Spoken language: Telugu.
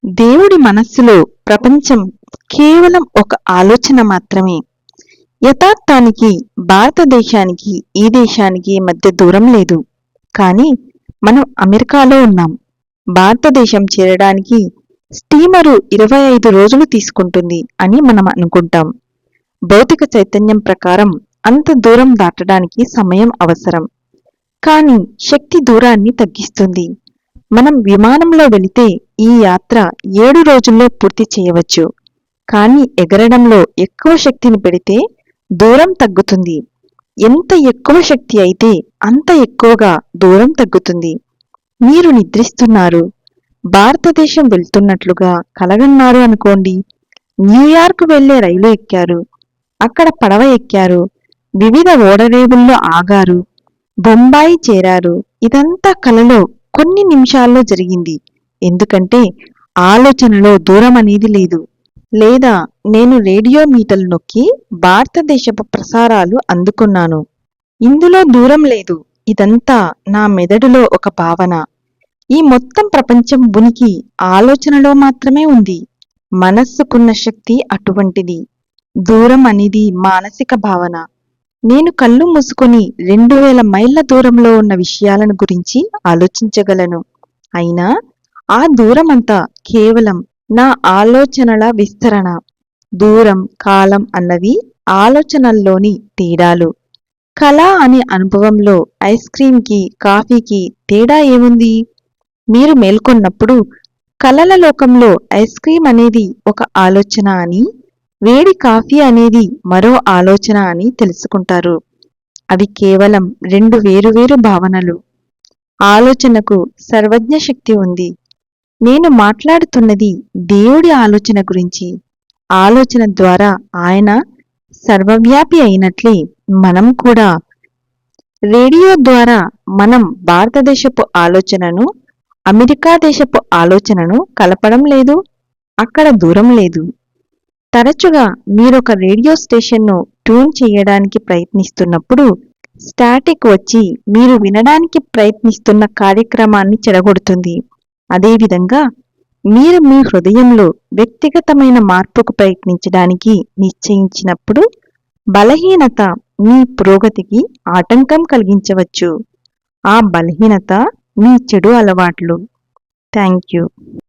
దేవుడి మనస్సులో ప్రపంచం కేవలం ఒక ఆలోచన మాత్రమే. యథార్థానికి భారతదేశానికి ఈ దేశానికి మధ్య దూరం లేదు. కానీ మనం అమెరికాలో ఉన్నాం. భారతదేశం చేరడానికి స్టీమరు 25 రోజులు తీసుకుంటుంది అని మనం అనుకుంటాం. భౌతిక చైతన్యం ప్రకారం అంత దూరం దాటడానికి సమయం అవసరం. కానీ శక్తి దూరాన్ని తగ్గిస్తుంది. మనం విమానంలో వెళితే ఈ యాత్ర 7 రోజుల్లో పూర్తి చేయవచ్చు. కానీ ఎగరడంలో ఎక్కువ శక్తిని పెడితే దూరం తగ్గుతుంది. ఎంత ఎక్కువ శక్తి అయితే అంత ఎక్కువగా దూరం తగ్గుతుంది. మీరు నిద్రిస్తున్నారు, భారతదేశం వెళ్తున్నట్లుగా కలగన్నారు అనుకోండి. న్యూయార్క్ వెళ్లే రైలు ఎక్కారు, అక్కడ పడవ ఎక్కారు, వివిధ ఓడరేవుల్లో ఆగారు, బొంబాయి చేరారు. ఇదంతా కలలో కొన్ని నిమిషాల్లో జరిగింది. ఎందుకంటే ఆలోచనలో దూరం అనేది లేదు. లేదా నేను రేడియో మీటలు నొక్కి భారతదేశపు ప్రసారాలు అందుకున్నాను. ఇందులో దూరం లేదు. ఇదంతా నా మెదడులో ఒక భావన. ఈ మొత్తం ప్రపంచం ఉనికి ఆలోచనలో మాత్రమే ఉంది. మనస్సుకున్న శక్తి అటువంటిది. దూరం అనేది మానసిక భావన. నేను కళ్ళు మూసుకొని 2000 మైళ్ళ దూరంలో ఉన్న విషయాలను గురించి ఆలోచించగలను. అయినా ఆ దూరమంతా కేవలం నా ఆలోచనల విస్తరణ. దూరం, కాలం అన్నవి ఆలోచనల్లోని తేడాలు. కళ అనే అనుభవంలో ఐస్ క్రీంకి, కాఫీకి తేడా ఏముంది? మీరు మేల్కొన్నప్పుడు కలల లోకంలో ఐస్ క్రీం అనేది ఒక ఆలోచన అని, వేడి కాఫీ అనేది మరో ఆలోచన అని తెలుసుకుంటారు. అవి కేవలం 2 వేరువేరు భావనలు. ఆలోచనకు సర్వజ్ఞ శక్తి ఉంది. నేను మాట్లాడుతున్నది దేవుడి ఆలోచన గురించి. ఆలోచన ద్వారా ఆయన సర్వవ్యాపి అయినట్లే మనం కూడా. రేడియో ద్వారా మనం భారతదేశపు ఆలోచనను, అమెరికా దేశపు ఆలోచనను కలపడం లేదు. అక్కడ దూరం లేదు. తరచుగా మీరొక రేడియో స్టేషన్ను ట్యూన్ చేయడానికి ప్రయత్నిస్తున్నప్పుడు స్టాటిక్ వచ్చి మీరు వినడానికి ప్రయత్నిస్తున్న కార్యక్రమాన్ని చెడగొడుతుంది. అదేవిధంగా మీరు మీ హృదయంలో వ్యక్తిగతమైన మార్పుకు ప్రయత్నించడానికి నిశ్చయించినప్పుడు బలహీనత మీ పురోగతికి ఆటంకం కలిగించవచ్చు. ఆ బలహీనత మీ చెడు అలవాట్లు. Thank you.